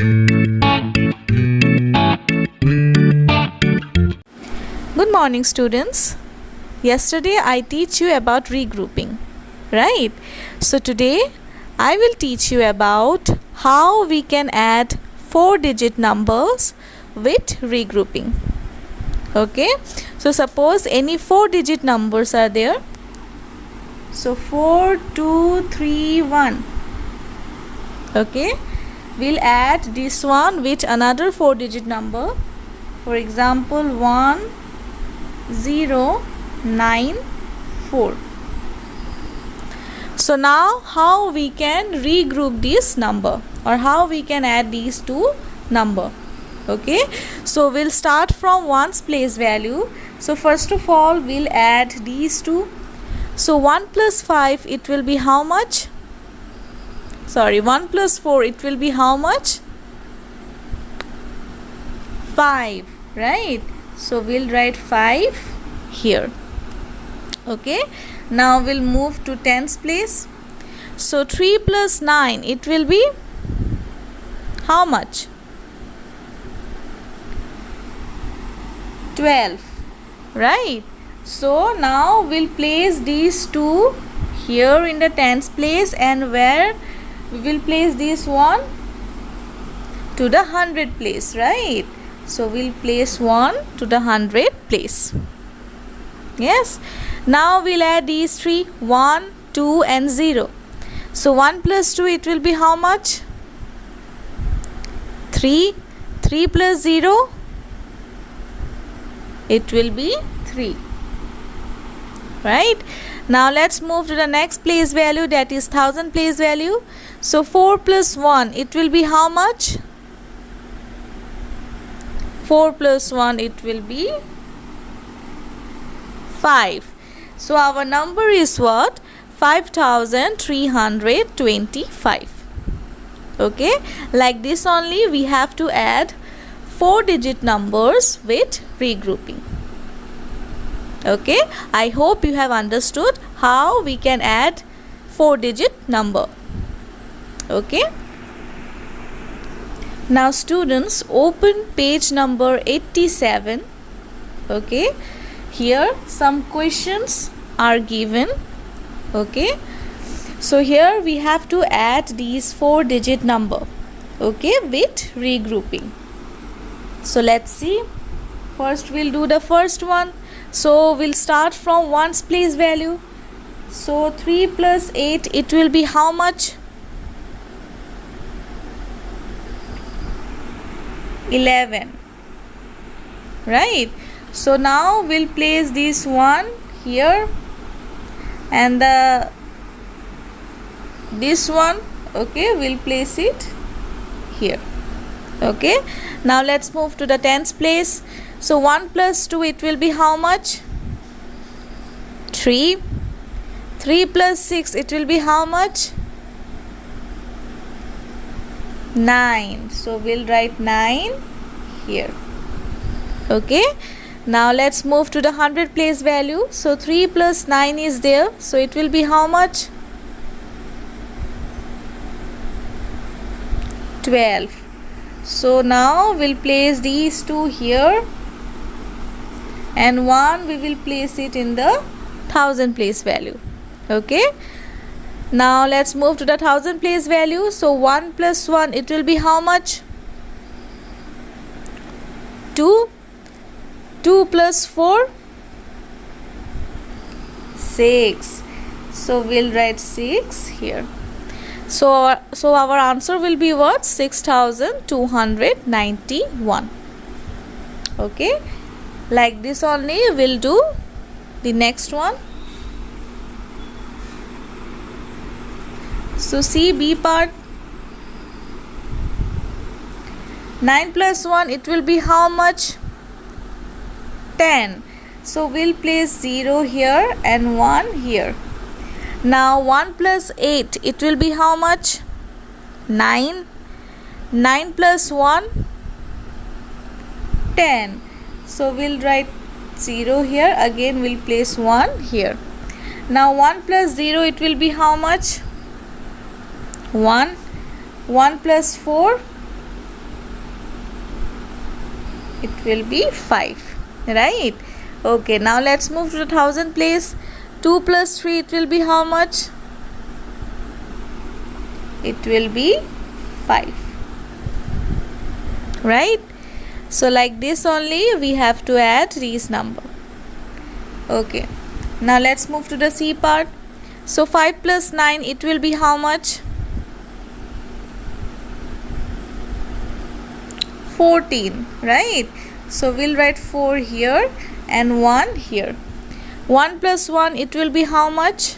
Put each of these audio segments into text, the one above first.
Good morning, students. Yesterday I teach you about regrouping, right? So today I will teach you about how we can add 4-digit numbers with regrouping. Okay, so suppose any 4-digit numbers are there. So 4, 2, 3, 1. Okay, we'll add this one with another 4-digit number. For example, 1, 0, 9, 4. So now how we can regroup this number, or how we can add these two number. Okay, so we'll start from 1's place value. So first of all we'll add these two. So 1 plus 5, it will be how much? Sorry, 1 plus 4, it will be how much? 5, right? So we'll write 5 here. Okay, now we'll move to 10's place. So 3 plus 9, it will be how much? 12, right? So now we'll place these two here in the 10's place, and where we will place this one? To the 100 place, right? So we'll place 1 to the 100 place. Yes, now we'll add these three, 1, 2 and 0. So 1 plus 2, it will be how much? 3. 3 plus 0, it will be 3, right? Now let's move to the next place value, that is 1000 place value. So 4 plus 1, it will be how much? 4 plus 1, it will be 5. So our number is what? 5325. Okay, like this only we have to add 4-digit numbers with regrouping. Okay, I hope you have understood how we can add 4-digit number. Okay, now students, open page number 87. Okay, here some questions are given. Okay, so here we have to add these 4-digit number, okay, with regrouping. So let's see. First we'll do the first one. So we'll start from 1's place value. So 3 plus 8, it will be how much? 11, right? So now we'll place this one here, and this one, okay, we'll place it here. Okay, now let's move to the 10's place. So 1 plus 2, it will be how much? 3. 3 plus 6, it will be how much? 9. So we'll write 9 here. Okay, now let's move to the 100 place value. So 3 plus 9 is there, so it will be how much? 12. So now we'll place these two here, and 1 we will place it in the 1000 place value. Okay, now let's move to the 1000 place value. So 1 plus 1, it will be how much? 2. 2 plus 4, 6. So we'll write 6 here. So our answer will be what? 6291. Okay, like this only we'll do the next one. So see B part. 9 plus 1, it will be how much? 10. So we'll place 0 here and 1 here. Now 1 plus 8, it will be how much? 9. 9 plus 1, 10. So we'll write 0 here, again we'll place 1 here. Now 1 plus 0, it will be how much? 1. 1 plus 4, it will be 5, right? Okay, now let's move to the thousand place. 2 plus 3, it will be how much? It will be 5, right? So like this only we have to add these number. Okay, now let's move to the C part. So 5 plus 9, it will be how much? 14, right? So we'll write 4 here and 1 here. 1 plus 1, it will be how much?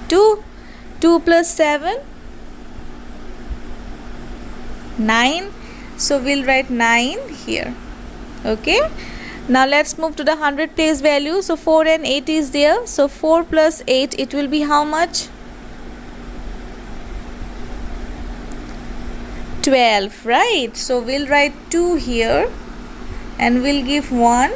2. 2 plus 7, 9. So we'll write 9 here. Okay, now let's move to the 100 place value. So 4 and 8 is there. So 4 plus 8, it will be how much? 12, right? So we'll write 2 here and we'll give 1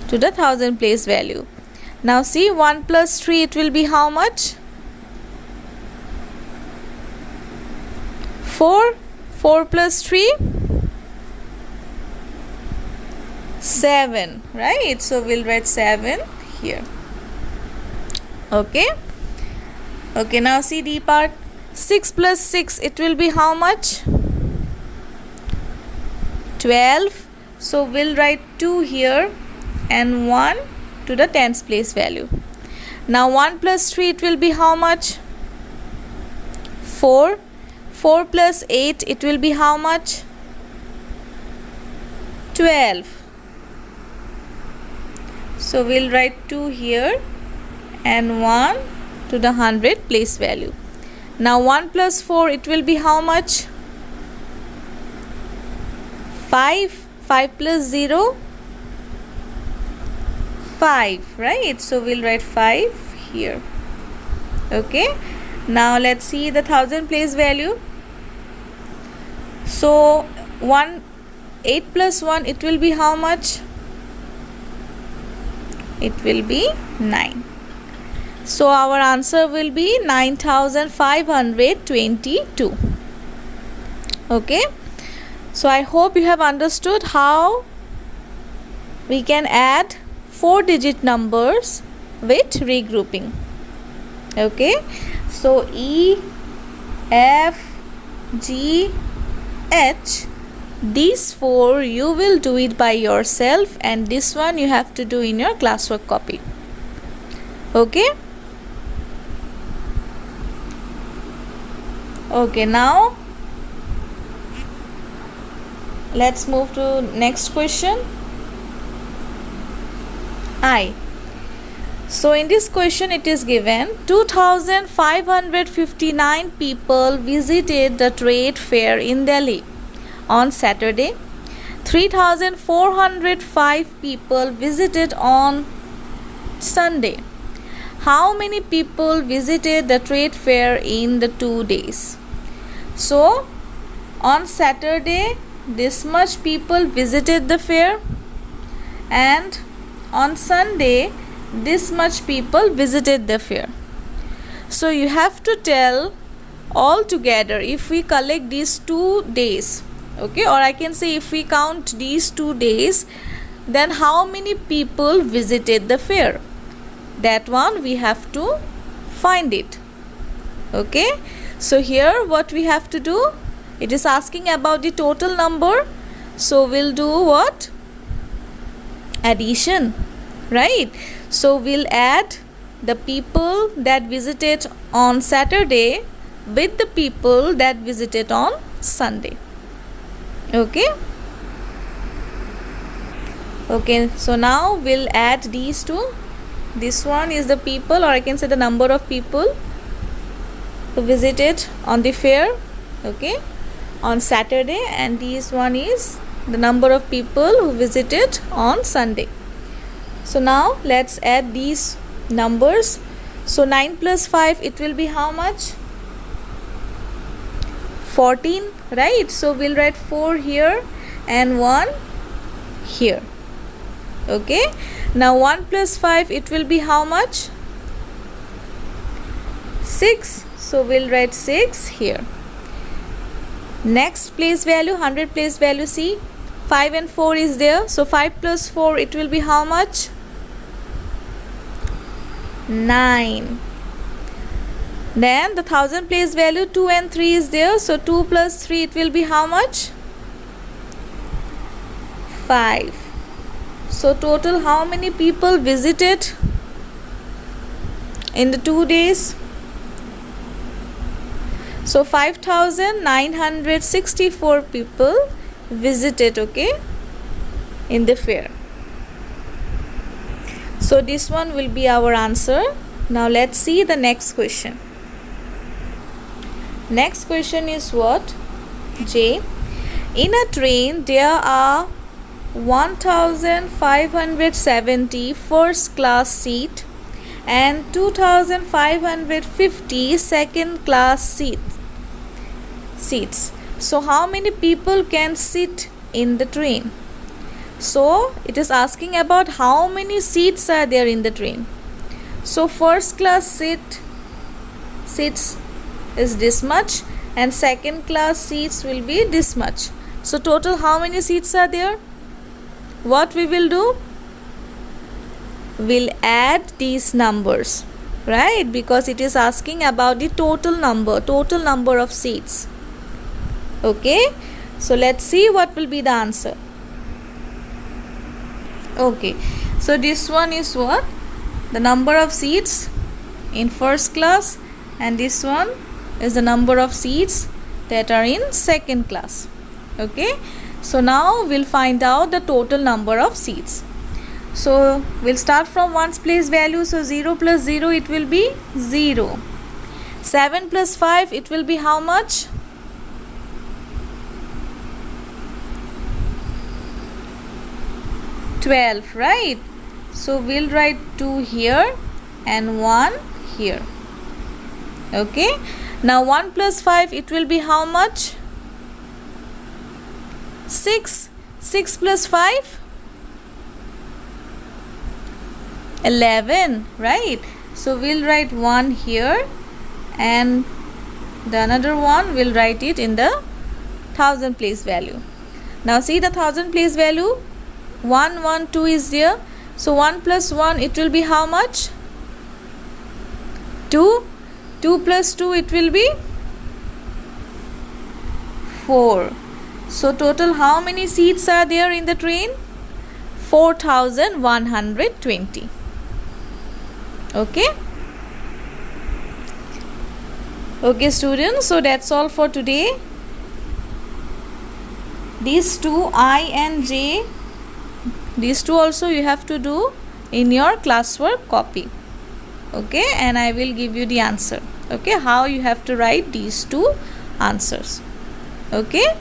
to the 1000 place value. Now see, 1 plus 3, it will be how much? 4. 4 plus 3, 7, right? So we'll write 7 here. Okay. Okay, now see D part. 6 plus 6, it will be how much? 12. So we'll write 2 here and 1 to the tens place value. Now 1 plus 3, it will be how much? 4. 4 plus 8, it will be how much? 12. So we'll write 2 here and 1 to the 100 place value. Now 1 plus 4, it will be how much? 5. 5 plus 0, 5, right? So we'll write 5 here. Okay, now let's see the 1000 place value. So 8 plus 1, it will be how much? It will be 9. So our answer will be 9522. Okay, so I hope you have understood how we can add 4-digit numbers with regrouping. Okay, so E, F, G, H, these 4 you will do it by yourself, and this one you have to do in your classwork copy. Okay. Okay, now let's move to next question. I. So in this question it is given 2559 people visited the trade fair in Delhi on Saturday. 3405 people visited on Sunday. How many people visited the trade fair in the 2 days? So on Saturday this much people visited the fair, and on Sunday this much people visited the fair. So you have to tell all together if we collect these 2 days, okay, or I can say if we count these 2 days, then how many people visited the fair. That one we have to find it. Okay, so here what we have to do, it is asking about the total number, so we'll do what? Addition, right? So we'll add the people that visited on Saturday with the people that visited on Sunday. Okay. Okay, so now we'll add these two. This one is the people, or I can say the number of people who visited on the fair, okay, on Saturday, and this one is the number of people who visited on Sunday. So now let's add these numbers. So 9 plus 5, it will be how much? 14, right? So we'll write 4 here and 1 here. Okay, now 1 plus 5, it will be how much? 6. So we'll write 6 here. Next place value, 100 place value, see 5 and 4 is there, so 5 plus 4 it will be how much? 9. Then the 1000 place value, 2 and 3 is there, so 2 plus 3 it will be how much? 5. So total how many people visited in the 2 days? So 5964 people visited, okay, in the fair. So this one will be our answer. Now let's see the next question. Next question is what? J. In a train there are 1570 first class seat and 2550 second class seats. So how many people can sit in the train? So it is asking about how many seats are there in the train. So first class seats is this much and second class seats will be this much. So total how many seats are there? What we will do? We'll add these numbers, right? Because it is asking about the total number of seats. Okay, so let's see what will be the answer. Okay, so this one is what? The number of seats in first class, and this one is the number of seats that are in second class. Okay, so now we'll find out the total number of seats. So we'll start from 1's place value. So 0 plus 0 it will be 0. 7 plus 5 it will be how much? 12, right? So we'll write 2 here and 1 here. Okay, now 1 plus 5 it will be how much? 6. 6 plus 5? 11, right? So we'll write 1 here and the another one we'll write it in the 1000 place value. Now see the 1000 place value, 1 1 2 is there, so 1 plus 1 it will be how much? 2. 2 plus 2 it will be 4. So total how many seats are there in the train? 4120. Okay, students, so that's all for today. These two, I and J, these two also you have to do in your classwork copy. Okay, and I will give you the answer. Okay, how you have to write these two answers. Okay.